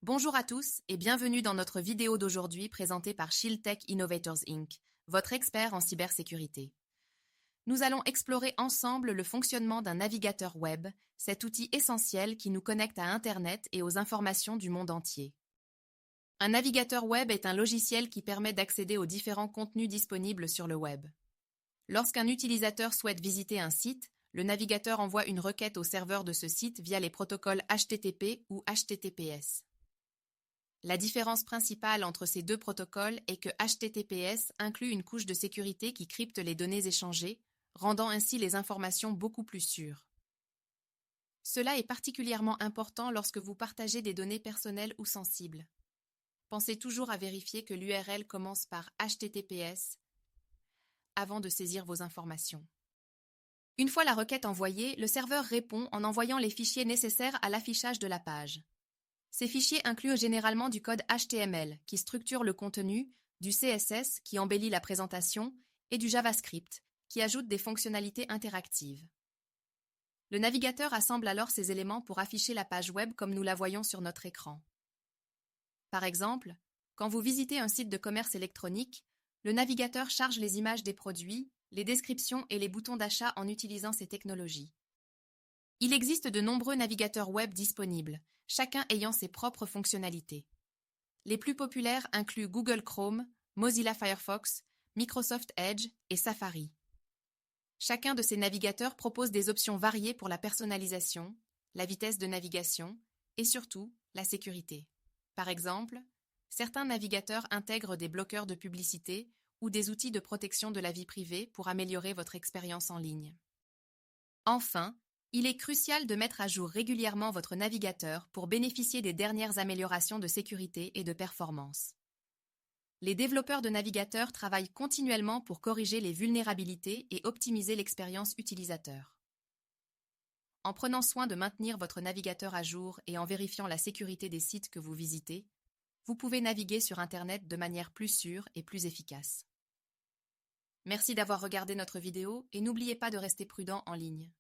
Bonjour à tous et bienvenue dans notre vidéo d'aujourd'hui présentée par Shield Tech Innovators Inc., votre expert en cybersécurité. Nous allons explorer ensemble le fonctionnement d'un navigateur web, cet outil essentiel qui nous connecte à Internet et aux informations du monde entier. Un navigateur web est un logiciel qui permet d'accéder aux différents contenus disponibles sur le web. Lorsqu'un utilisateur souhaite visiter un site, le navigateur envoie une requête au serveur de ce site via les protocoles HTTP ou HTTPS. La différence principale entre ces deux protocoles est que HTTPS inclut une couche de sécurité qui crypte les données échangées, rendant ainsi les informations beaucoup plus sûres. Cela est particulièrement important lorsque vous partagez des données personnelles ou sensibles. Pensez toujours à vérifier que l'URL commence par HTTPS avant de saisir vos informations. Une fois la requête envoyée, le serveur répond en envoyant les fichiers nécessaires à l'affichage de la page. Ces fichiers incluent généralement du code HTML qui structure le contenu, du CSS qui embellit la présentation et du JavaScript qui ajoute des fonctionnalités interactives. Le navigateur assemble alors ces éléments pour afficher la page web comme nous la voyons sur notre écran. Par exemple, quand vous visitez un site de commerce électronique, le navigateur charge les images des produits, les descriptions et les boutons d'achat en utilisant ces technologies. Il existe de nombreux navigateurs web disponibles, chacun ayant ses propres fonctionnalités. Les plus populaires incluent Google Chrome, Mozilla Firefox, Microsoft Edge et Safari. Chacun de ces navigateurs propose des options variées pour la personnalisation, la vitesse de navigation et surtout la sécurité. Par exemple, certains navigateurs intègrent des bloqueurs de publicité ou des outils de protection de la vie privée pour améliorer votre expérience en ligne. Enfin, il est crucial de mettre à jour régulièrement votre navigateur pour bénéficier des dernières améliorations de sécurité et de performance. Les développeurs de navigateurs travaillent continuellement pour corriger les vulnérabilités et optimiser l'expérience utilisateur. En prenant soin de maintenir votre navigateur à jour et en vérifiant la sécurité des sites que vous visitez, vous pouvez naviguer sur Internet de manière plus sûre et plus efficace. Merci d'avoir regardé notre vidéo et n'oubliez pas de rester prudent en ligne.